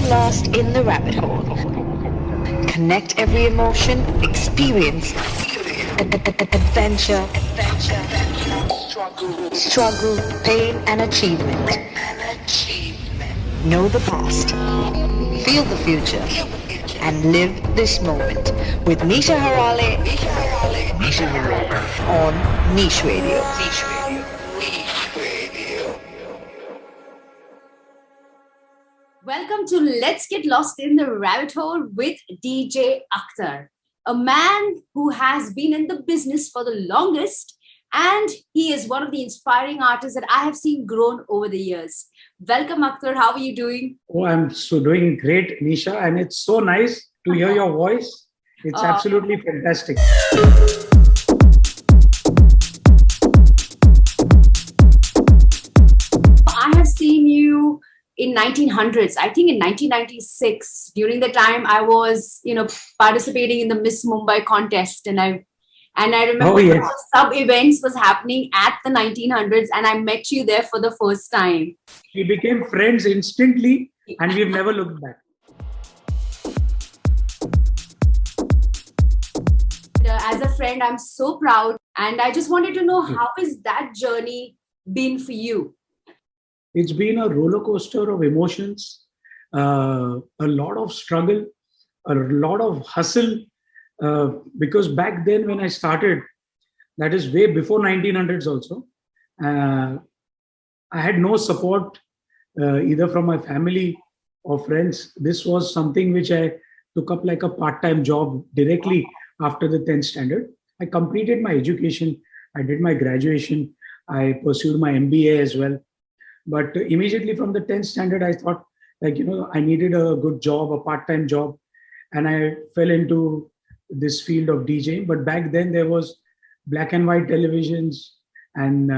lost in the rabbit hole. Connect every emotion, experience, adventure, struggle, pain, and achievement. Know the past, feel the future, and live this moment with Nisha Harale on Niche Radio. Welcome to Let's Get Lost in the Rabbit Hole with DJ Akhtar, a man who has been in the business for the longest, and he is one of the inspiring artists that I have seen grown over the years. Welcome, Akhtar. How are you doing? Oh, I'm so doing great, Nisha, and it's so nice to hear your voice. It's absolutely fantastic. I have seen you in 1900s, I think in 1996, during the time I was, participating in the Miss Mumbai contest, and I remember sub events was happening at the 1900s, and I met you there for the first time. We became friends instantly, and we've never looked back. As a friend, I'm so proud, and I just wanted to know, how has that journey been for you? It's been a roller coaster of emotions, a lot of struggle, a lot of hustle, because back then when I started, that is way before 1900s also, I had no support either from my family or friends. This was something which I took up like a part-time job directly after the 10th standard. I completed my education. I did my graduation. I pursued my MBA as well. But immediately from the 10th standard, I thought, I needed a good job, a part-time job. And I fell into this field of DJing. But back then there was black and white televisions, and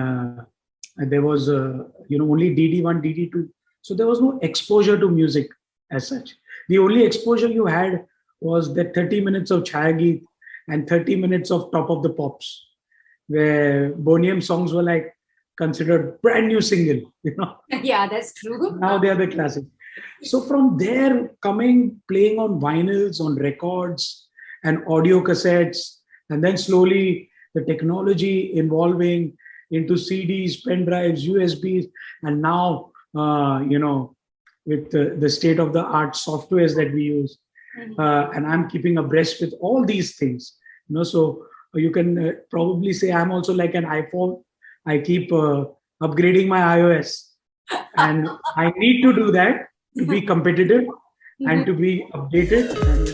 there was, only DD1, DD2. So there was no exposure to music as such. The only exposure you had was the 30 minutes of Chhayageet and 30 minutes of Top of the Pops, where Boniem songs were like considered brand new single, Yeah, that's true. Now they are the classic. So from there, playing on vinyls, on records and audio cassettes, and then slowly the technology evolving into CDs, pen drives, USBs, and now, with the state of the art softwares that we use. And I'm keeping abreast with all these things, so you can probably say I'm also like an iPhone. I keep upgrading my iOS, and I need to do that to be competitive and to be updated. And,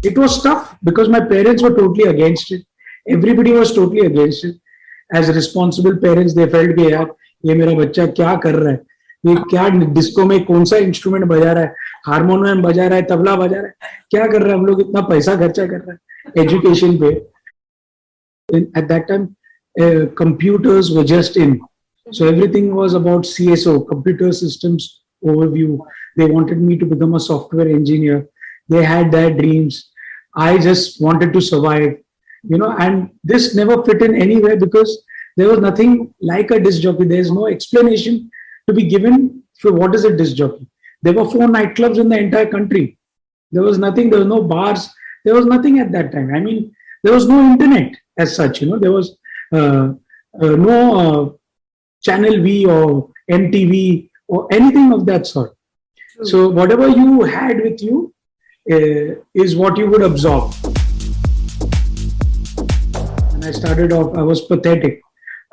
it was tough because my parents were totally against it. Everybody was totally against it. As responsible parents, they felt कि यार ये मेरा बच्चा क्या कर रहा है, ये क्या डिस्को में कौन सा इंस्ट्रूमेंट बजा रहा है, हारमोनियम बजा रहा है, तबला बजा रहा है, क्या कर रहा है, हम लोग इतना पैसा खर्चा कर रहा है एजुकेशन पे. At that time, computers were just in. So everything was about CSO, computer systems overview. They wanted me to become a software engineer. They had their dreams. I just wanted to survive, and this never fit in anywhere because there was nothing like a disc jockey. There's no explanation to be given for what is a disc jockey. There were 4 nightclubs in the entire country. There was nothing. There was no bars. There was nothing at that time. I mean, there was no internet as such, there was no Channel V or MTV or anything of that sort. So whatever you had with you is what you would absorb. When I started off, I was pathetic.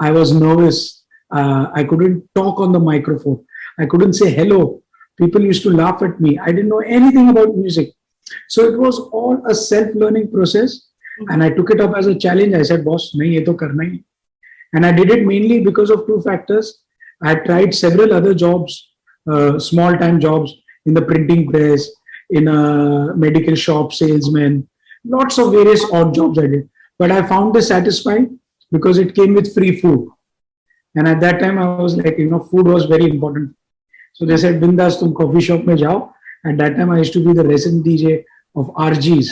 I was nervous. I couldn't talk on the microphone. I couldn't say hello. People used to laugh at me. I didn't know anything about music. So it was all a self-learning process. And I took it up as a challenge. I said, boss, nahi, ye to karna hi. And I did it mainly because of 2 factors. I tried several other jobs, small-time jobs in the printing press, in a medical shop, salesman, lots of various odd jobs I did. But I found this satisfying because it came with free food. And at that time, I was like, food was very important. So they said, Bindas, tum coffee shop mein jao. At that time, I used to be the resident DJ of RGs.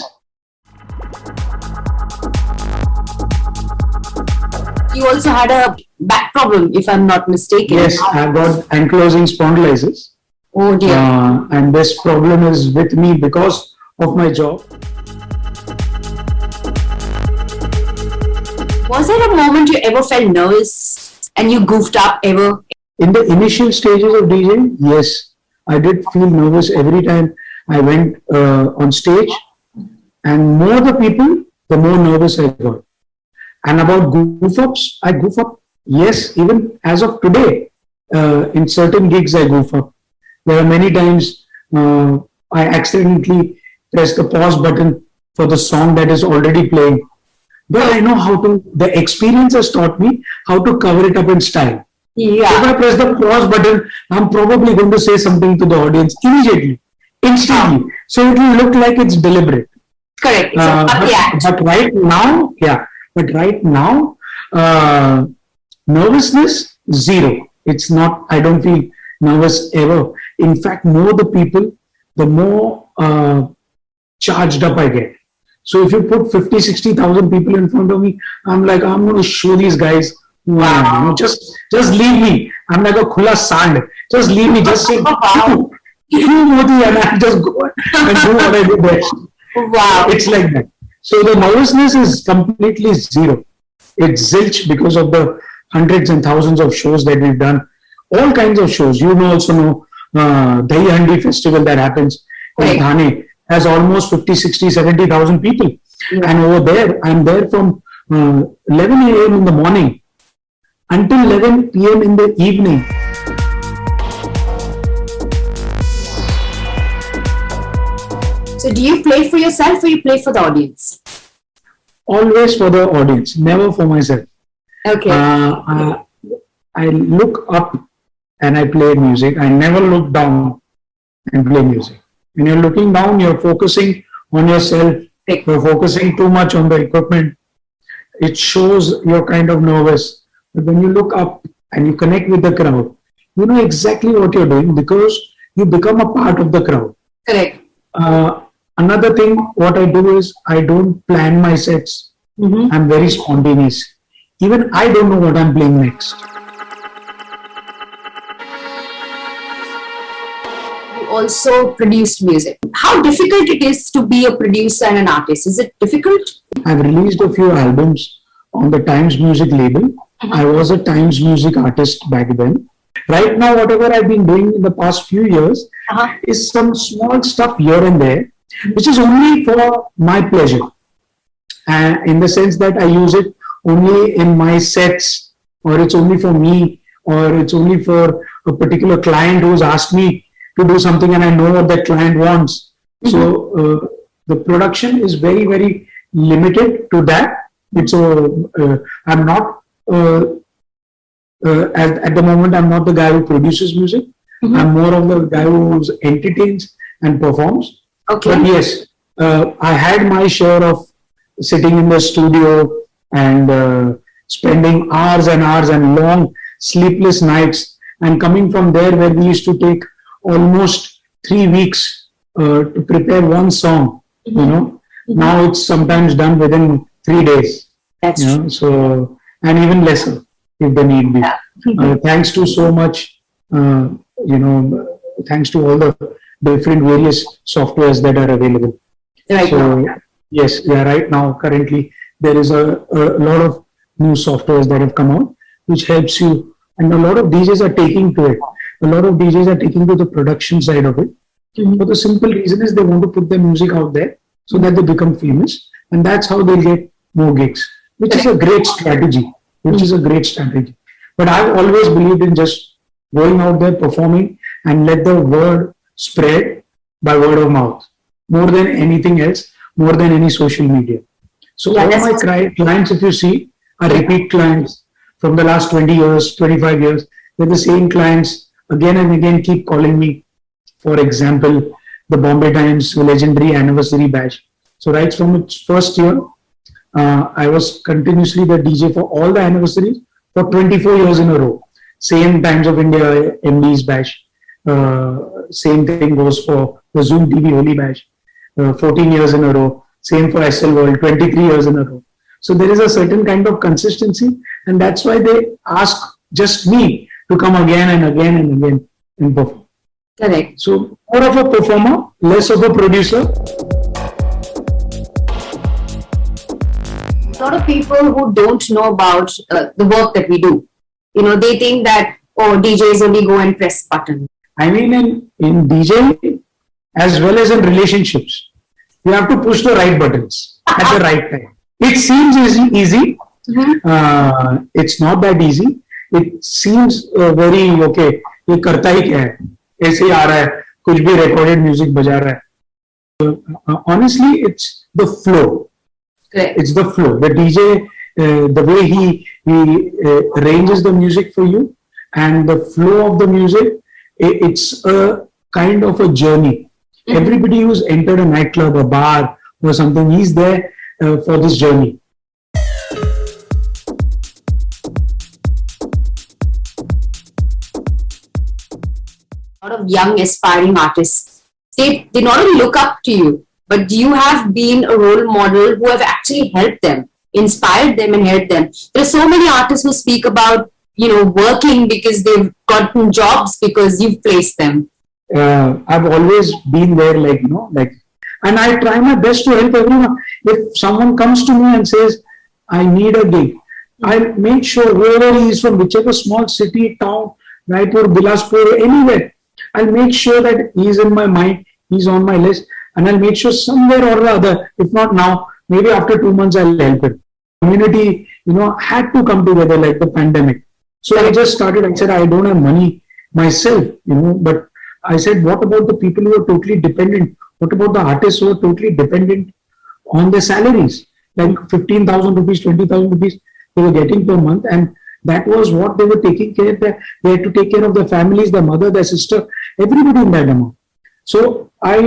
You also had a back problem, if I'm not mistaken. Yes, I got ankylosing spondylitis. Oh dear. And this problem is with me because of my job. Was there a moment you ever felt nervous and you goofed up ever? In the initial stages of DJing, yes, I did feel nervous every time I went on stage. And more the people, the more nervous I got. And about goof ups, I goof up. Yes, even as of today, in certain gigs, I goof up. There are many times I accidentally press the pause button for the song that is already playing. But I know how to, the experience has taught me how to cover it up in style. Yeah. If I press the pause button, I'm probably going to say something to the audience immediately, instantly. So it will look like it's deliberate. Correct. But right now, nervousness, zero. It's not, I don't feel nervous ever. In fact, more the people, the more charged up I get. So if you put 50, 60,000 people in front of me, I'm like, I'm going to show these guys who I am. You know, just leave me. I'm like a khula sand. Just leave me. Just say, you Modi, and I just go and do what I do best. Wow. It's like that. So the nervousness is completely zero. It's zilch because of the hundreds and thousands of shows that we've done. All kinds of shows. You also know Dahi Handi festival that happens in Thane has almost 50, 60, 70,000 people. Yeah. And over there, I'm there from 11 a.m. in the morning until 11 p.m. in the evening. So do you play for yourself or you play for the audience? Always for the audience, never for myself. Okay. I look up and I play music. I never look down and play music. When you're looking down, you're focusing on yourself. You're focusing too much on the equipment. It shows you're kind of nervous. But when you look up and you connect with the crowd, you know exactly what you're doing because you become a part of the crowd. Correct. Another thing, what I do is I don't plan my sets. Mm-hmm. I'm very spontaneous. Even I don't know what I'm playing next. You also produced music. How difficult it is to be a producer and an artist? Is it difficult? I've released a few albums on the Times Music label. Mm-hmm. I was a Times Music artist back then. Right now, whatever I've been doing in the past few years is some small stuff here and there, which is only for my pleasure. In the sense that I use it only in my sets, or it's only for me, or it's only for a particular client who's asked me to do something and I know what that client wants. Mm-hmm. So the production is very, very limited to that. It's I'm not at the moment, I'm not the guy who produces music. Mm-hmm. I'm more of the guy who entertains and performs. Okay. But yes, I had my share of sitting in the studio and spending hours and hours and long sleepless nights, and coming from there where we used to take almost 3 weeks to prepare one song. Mm-hmm. You know, mm-hmm. Now it's sometimes done within 3 days. That's true. So, and even lesser if the need be. Yeah. Thanks to so much, thanks to all the different various softwares that are available. Right. So, yes, yeah, right now, currently, there is a lot of new softwares that have come out, which helps you. And a lot of DJs are taking to it. A lot of DJs are taking to the production side of it. Mm-hmm. But the simple reason is they want to put their music out there so that they become famous. And that's how they'll get more gigs, which is a great strategy. But I've always believed in just going out there, performing, and let the word spread by word of mouth, more than anything else, more than any social media. So all my clients, if you see, are repeat clients from the last 20 years, 25 years. They're the same clients again and again keep calling me. For example, the Bombay Times legendary anniversary badge. So right from its first year, I was continuously the DJ for all the anniversaries for 24 years in a row. Same Times of India MD's badge. Same thing goes for the Zoom TV Holy badge. 14 years in a row. Same for SL World, 23 years in a row. So there is a certain kind of consistency, and that's why they ask just me to come again and again and again and perform. Correct. So more of a performer, less of a producer. A lot of people who don't know about the work that we do, they think that, oh, DJs only go and press button. I mean, in DJ as well as in relationships, you have to push the right buttons at the right time. It seems easy. Mm-hmm. It's not that easy. It seems very okay. ये करता ही क्या है? ऐसे ही आ रहा है, कुछ भी recorded music बजा रहा है. Honestly, it's the flow. Correct. It's the flow. The DJ, the way he arranges the music for you, and the flow of the music, it's a kind of a journey. Mm-hmm. Everybody who's entered a nightclub, a bar, or something, he's there for this journey. A lot of young aspiring artists, they not only look up to you, but you have been a role model who have actually helped them, inspired them and helped them. There are so many artists who speak about, working because they've gotten jobs because you've placed them. I've always been there, and I try my best to help everyone. If someone comes to me and says, I need a gig, I'll make sure wherever he is from, whichever small city, town, Raipur, Bilaspur, anywhere, I'll make sure that he's in my mind, he's on my list, and I'll make sure somewhere or other, if not now, maybe after 2 months, I'll help him. Community, had to come together like the pandemic. So I just started, I said, I don't have money myself, but I said, what about the people who are totally dependent? What about the artists who are totally dependent on their salaries? Like 15,000 rupees, 20,000 rupees they were getting per month, and that was what they were taking care of. They had to take care of their families, their mother, their sister, everybody in that amount. So I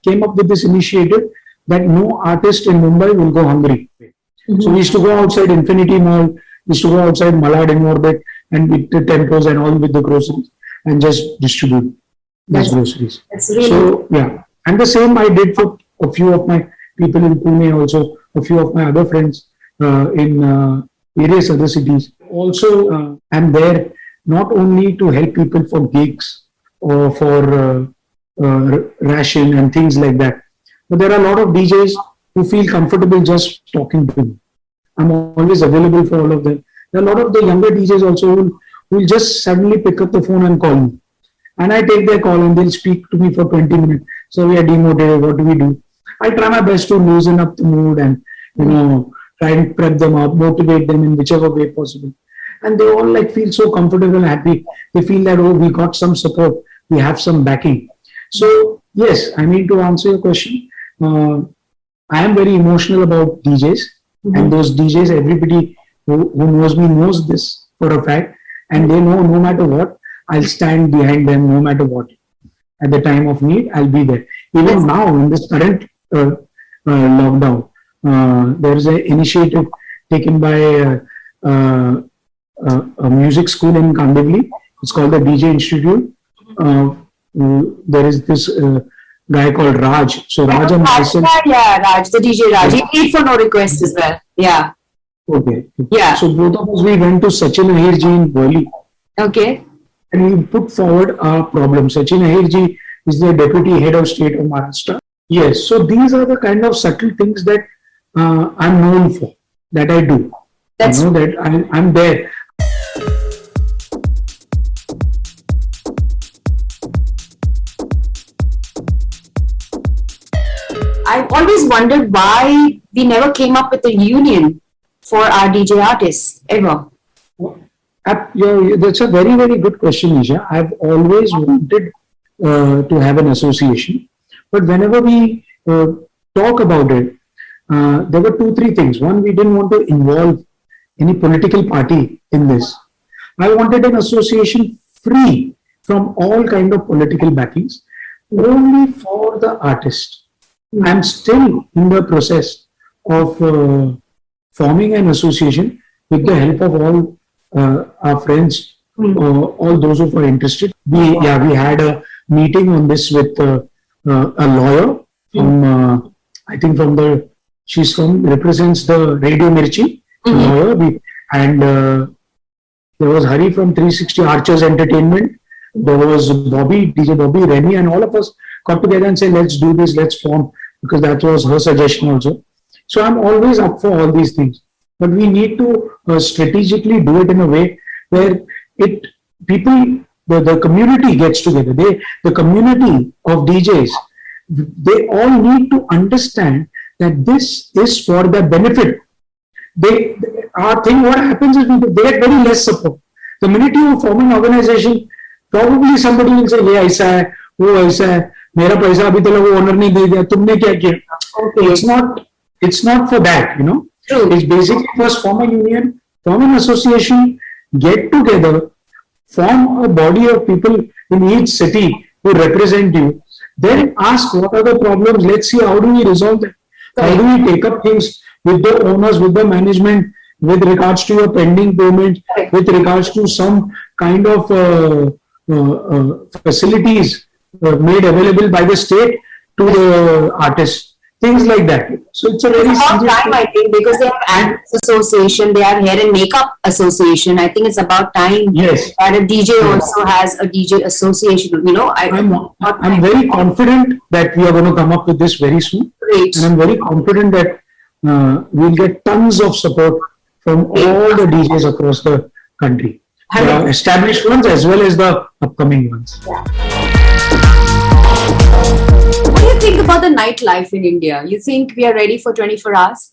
came up with this initiative that no artist in Mumbai will go hungry. Mm-hmm. So we used to go outside Infinity Mall, we used to go outside Malad in Orbit and with the tempos and all with the groceries and just distribute these groceries. That's really so yeah, and the same I did for a few of my people in Pune, also a few of my other friends in various other cities. Also, I'm there not only to help people for gigs or for ration and things like that, but there are a lot of DJs who feel comfortable just talking to me. I'm always available for all of them. There are a lot of the younger DJs also who will just suddenly pick up the phone and call me. And I take their call and they'll speak to me for 20 minutes. So we are demotivated, what do we do? I try my best to loosen up the mood and, try and prep them up, motivate them in whichever way possible. And they all feel so comfortable and happy. They feel that, oh, we got some support, we have some backing. So yes, I mean, to answer your question, I am very emotional about DJs. Mm-hmm. And those DJs, everybody who knows me knows this for a fact. And they know no matter what, I'll stand behind them no matter what. At the time of need, I'll be there. Even now, in this current lockdown, there is an initiative taken by a music school in Kandivali. It's called the DJ Institute. There is this guy called Raj. So Raj and myself. Yeah, Raj, the DJ Raj. He paid for no request as well. Yeah. Okay. Yeah. So both of us, we went to Sachin Ahirji in Worli. Okay. And we put forward our problem. Sachin Ahirji is the Deputy Head of State of Maharashtra. Yes. So these are the kind of subtle things that I'm known for, that I do. That's that I'm there. I've always wondered why we never came up with a union for our DJ artists ever. That's a very, very good question, Isha. I've always wanted to have an association, but whenever we talk about it, there were 2-3 things. One, we didn't want to involve any political party in this. I wanted an association free from all kind of political backings, only for the artist. I'm still in the process of forming an association with the help of all our friends, all those who are interested. We had a meeting on this with a lawyer from, I think from the She's represents the Radio Mirchi. And there was Hari from 360 Archers Entertainment. There was Bobby, DJ Bobby, Remy, and all of us got together and said, let's do this, let's form, because that was her suggestion also. So I'm always up for all these things. But we need to strategically do it in a way where the community gets together. The community of DJs, they all need to understand that this is for their benefit. What happens is they get very less support. The minute you form an organization, probably somebody will say, ये ऐसा है, वो ऐसा है, मेरा पैसा अभी तक वो ओनर नहीं दे दिया, तुमने क्या किया? Okay. It's not for that, you know. True. It's basically first form a union, form an association, get together, form a body of people in each city who represent you. Then ask what are the problems. Let's see how do we resolve them. How do we take up things with the owners, with the management, with regards to your pending payment, with regards to some kind of facilities made available by the state to the artists. Things like that. So it's a very about serious time, I think, because they have actors association, they have hair and makeup association. I think it's about time. Yes. That a DJ also has a DJ association. You know, I'm very confident that we are going to come up with this very soon. Great. And I'm very confident that we'll get tons of support from all the DJs across the country. The established ones as well as the upcoming ones. Yeah. What do you think about the nightlife in India? You think we are ready for 24 hours?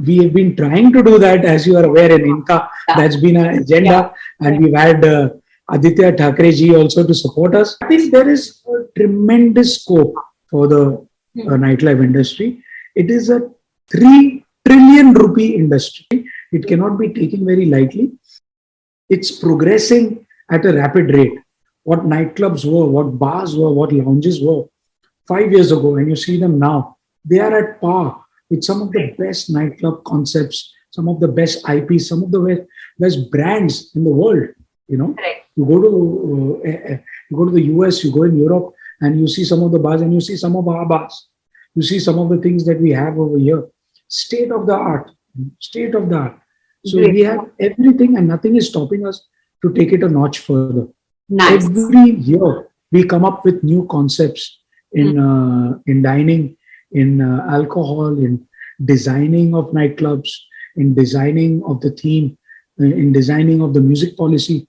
We have been trying to do that, as you are aware, in Inca. Yeah. That's been our agenda. And we've had Aditya Thackeray ji also to support us. I think there is a tremendous scope for the nightlife industry. It is a 3 trillion rupee industry. It cannot be taken very lightly. It's progressing at a rapid rate. What nightclubs were, what bars were, what lounges were 5 years ago, and you see them now, they are at par with some of the best nightclub concepts, some of the best IPs, some of the best brands in the world. You know, you go to the US, you go in Europe, and you see some of the bars, and you see some of our bars. You see some of the things that we have over here. State of the art. So we have everything, and nothing is stopping us to take it a notch further. Nice. Every year we come up with new concepts in dining, in alcohol, in designing of nightclubs, in designing of the theme, in designing of the music policy.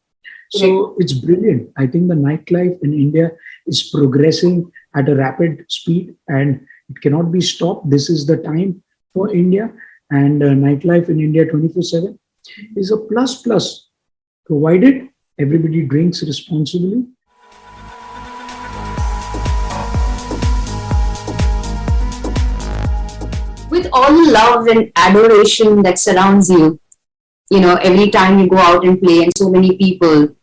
So it's brilliant. I think the nightlife in India is progressing at a rapid speed, and it cannot be stopped. This is the time for India, and nightlife in India 24/7 is a plus, provided everybody drinks responsibly. With all the love and adoration that surrounds you, you know, every time you go out and play and so many people,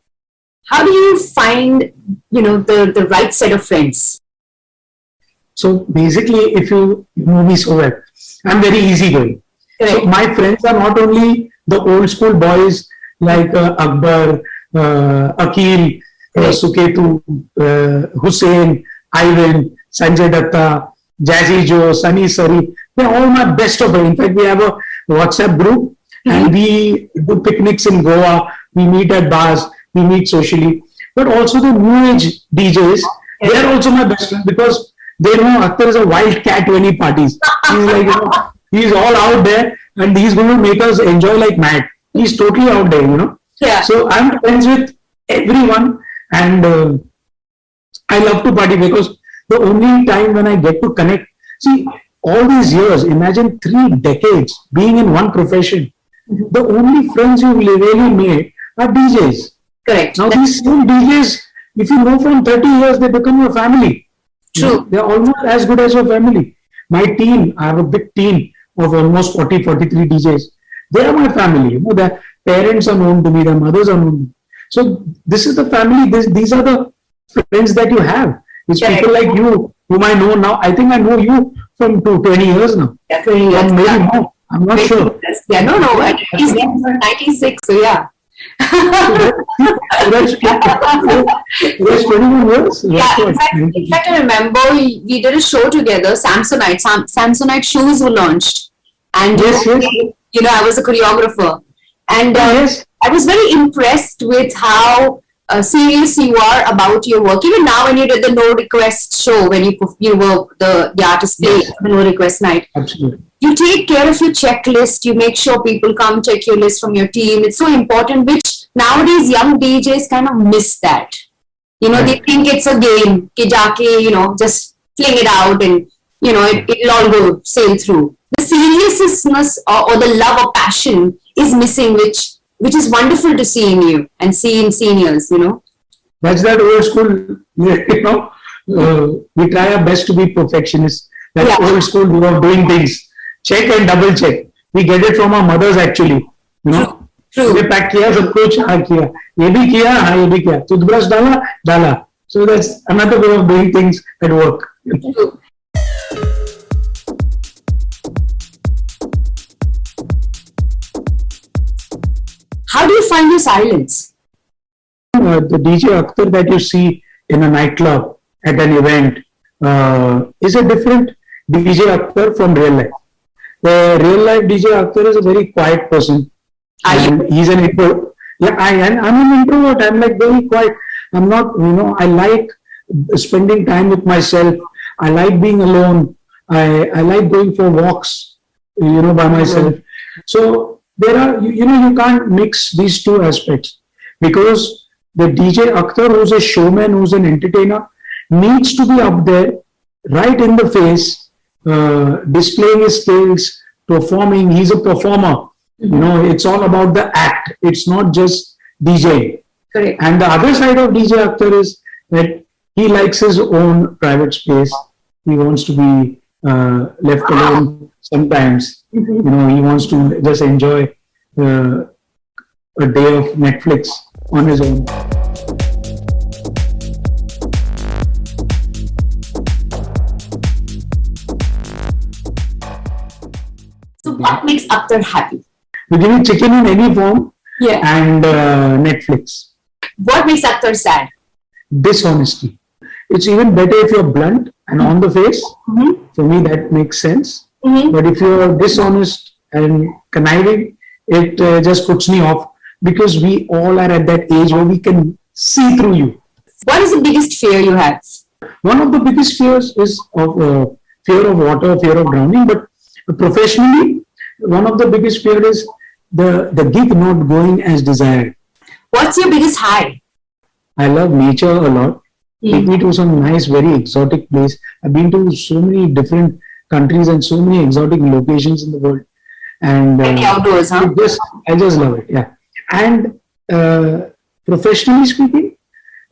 how do you find, you know, the right set of friends? So basically, if you know me so well, I'm very easygoing. So my friends are not only the old school boys like Akbar, Akil, Suketu, Hussein, Ivan, Sanjay Datta, Jazzy Joe, Sunny Sari. They're all my best of friends. In fact, we have a WhatsApp group and we do picnics in Goa. We meet at bars. We meet socially. But also the new age DJs, they're also my best friends because they know Akhtar is a wild cat when he parties. He's like, you know, he's all out there and he's going to make us enjoy like mad. He's totally out there, you know. Yeah. So I'm friends with everyone and I love to party because the only time when I get to connect, see, all these years, imagine 3 decades being in one profession. The only friends you really made are DJs. Correct. Now these same DJs, if you know from 30 years, they become your family. True. You know, they're almost as good as your family. My team, I have a big team of almost 40, 43 DJs. They are my family. You know, their parents are known to me, their mothers are known to me. So this is the family. These are the friends that you have. It's people like you whom I know now. I think I know you from 20 years now. Yeah, 20 years. Maybe more. I'm not sure. Yeah, no. He's 96, so yeah. That's 21 years. Yeah, in fact, I remember we did a show together. Samsonite shoes were launched. And Yes, yes. I was a choreographer, and Yes. I was very impressed with how serious you are about your work. Even now, when you did the no request show, when you were the artist play Yes. the no request night, Absolutely. you take care of your checklist. You make sure people come check your list from your team. It's so important, which nowadays young DJs kind of miss that. They Right. think it's a game, ki jaake, just fling it out and, it'll all go sail through. The seriousness or the love or passion is missing, which is wonderful to see in you and see in seniors. That's that old school, we try our best to be perfectionists. That Yeah. old school way of doing things. Check and double check. We get it from our mothers actually. True. ये pack किया सब कुछ हाँ किया ये भी किया हाँ ये भी किया टूथब्रश डाला डाला so that's another way of doing things at work. True. How do you find your silence? The DJ Akhtar that you see in a nightclub at an event is a different DJ Akhtar from real life. The real life DJ Akhtar is a very quiet person. And he's an introvert. Yeah, I'm an introvert. I'm like very quiet. I'm not, I like spending time with myself. I like being alone. I like going for walks, by myself. So there are, you can't mix these two aspects because the DJ Akhtar, who's a showman, who's an entertainer, needs to be up there, right in the face, displaying his skills, performing. He's a performer. It's all about the act. It's not just DJ. Correct. And the other side of DJ Akhtar is that he likes his own private space. He wants to be left alone sometimes. He wants to just enjoy a day of Netflix on his own. So what makes Akhtar happy? You give me chicken in any form Yeah. and Netflix. What makes Akhtar sad? Dishonesty. It's even better if you're blunt and on the face. Mm-hmm. For me, that makes sense. Mm-hmm. But if you're dishonest and conniving, it just puts me off because we all are at that age where we can see through you. What is the biggest fear you have? One of the biggest fears is of fear of water, fear of drowning. But professionally, one of the biggest fear is the gig not going as desired. What's your biggest high? I love nature a lot. Take me to some nice, very exotic place. I've been to so many different countries and so many exotic locations in the world. And Like the outdoors, huh? I just love it. Yeah. And professionally speaking,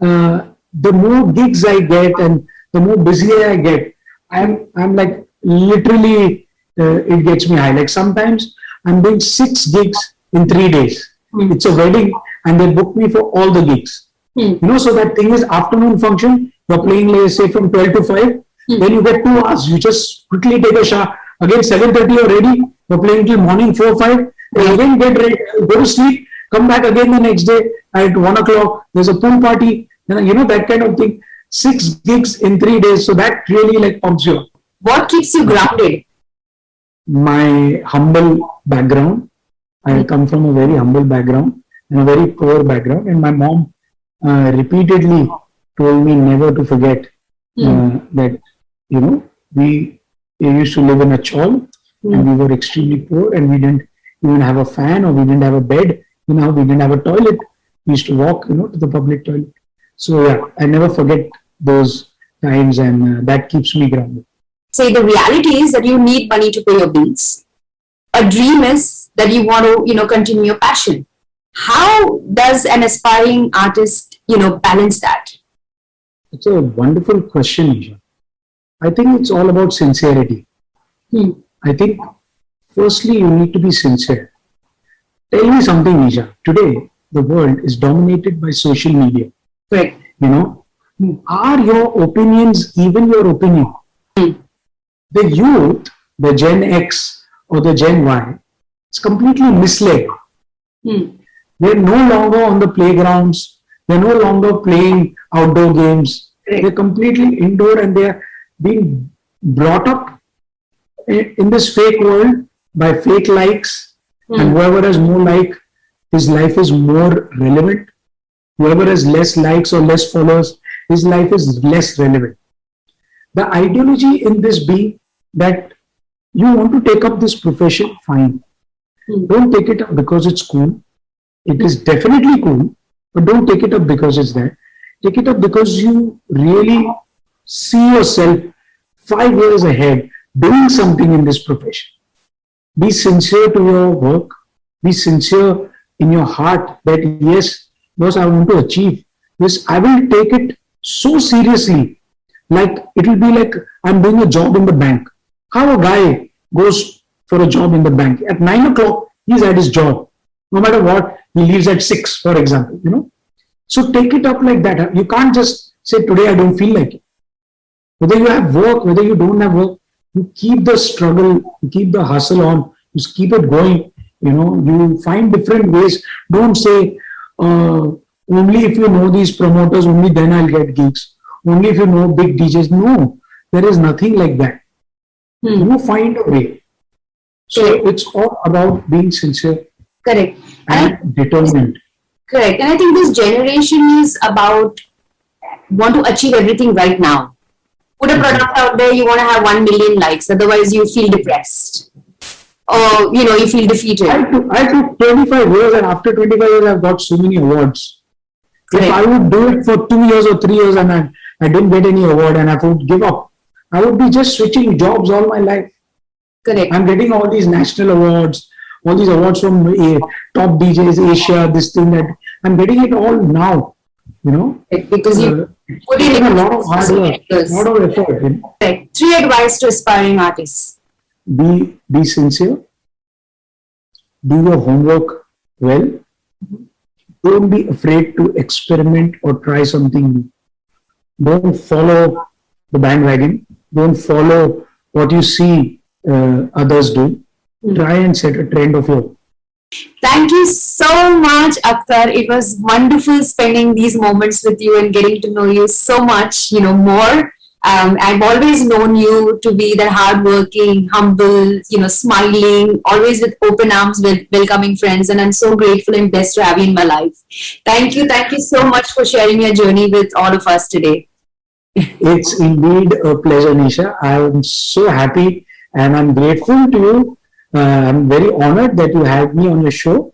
the more gigs I get and the more busier I get, I'm like literally it gets me high. Like sometimes I'm doing 6 gigs in 3 days. It's a wedding and they book me for all the gigs. So that thing is afternoon function. You're playing, let's say, from 12 to 5. Then you get 2 hours. You just quickly take a shower. Again, 7:30 you're ready. You're playing till morning 4, 5. Then again get ready, go to sleep. Come back again the next day at 1 o'clock. There's a pool party. That kind of thing. 6 gigs in 3 days. So that really like pumps you up. What keeps you grounded? My humble background. I come from a very humble background and a very poor background. And my mom repeatedly told me never to forget that, we used to live in a chawl and we were extremely poor and we didn't even have a fan or we didn't have a bed. We didn't have a toilet. We used to walk, to the public toilet. So yeah, I never forget those times and that keeps me grounded. Say the reality is that you need money to pay your bills. A dream is that you want to, continue your passion. How does an aspiring artist, balance that? It's a wonderful question, Isha. I think it's all about sincerity. I think, firstly, you need to be sincere. Tell me something, Isha. Today, the world is dominated by social media. Correct. Are your opinions even your opinion? The youth, the Gen X or the Gen Y, it's completely misled. They're no longer on the playgrounds. They're no longer playing outdoor games. They're completely indoor and they're being brought up in this fake world by fake likes, and whoever has more like, his life is more relevant. Whoever has less likes or less followers, his life is less relevant. The ideology in this being that you want to take up this profession, fine. Don't take it up because it's cool. It is definitely cool, but don't take it up because it's that. Take it up because you really see yourself 5 years ahead doing something in this profession. Be sincere to your work. Be sincere in your heart that yes, boss, I want to achieve this. I will take it so seriously. Like it will be like I'm doing a job in the bank. How a guy goes for a job in the bank at 9 o'clock, he's at his job. No matter what, he leaves at 6, for example. So take it up like that. You can't just say today I don't feel like it. Whether you have work, whether you don't have work, you keep the struggle, you keep the hustle on, you keep it going. You find different ways. Don't say only if you know these promoters, only then I'll get gigs. Only if you know big DJs. No, there is nothing like that. You find a way. So it's all about being sincere. Correct. And determined. Correct. And I think this generation is about want to achieve everything right now. Put a product out there, you want to have 1 million likes. Otherwise, you feel depressed. Or, you feel defeated. I took 25 years, and after 25 years, I've got so many awards. Correct. If I would do it for 2 years or 3 years and I didn't get any award and I would give up, I would be just switching jobs all my life. Correct. I'm getting all these national awards, all these awards from top DJs, Asia, this thing, that. I'm getting it all now, Because you put in a lot of hard work, a lot of effort. Correct. 3 advice to aspiring artists. Be sincere. Do your homework well. Don't be afraid to experiment or try something new. Don't follow the bandwagon. Don't follow what you see others do. Try and set a trend of your own. Thank you so much, Akhtar. It was wonderful spending these moments with you and getting to know you so much, more. I've always known you to be that hardworking, humble, smiling, always with open arms, with welcoming friends. And I'm so grateful and blessed to have you in my life. Thank you so much for sharing your journey with all of us today. It's indeed a pleasure, Nisha. I am so happy and I'm grateful to you. I'm very honored that you had me on your show.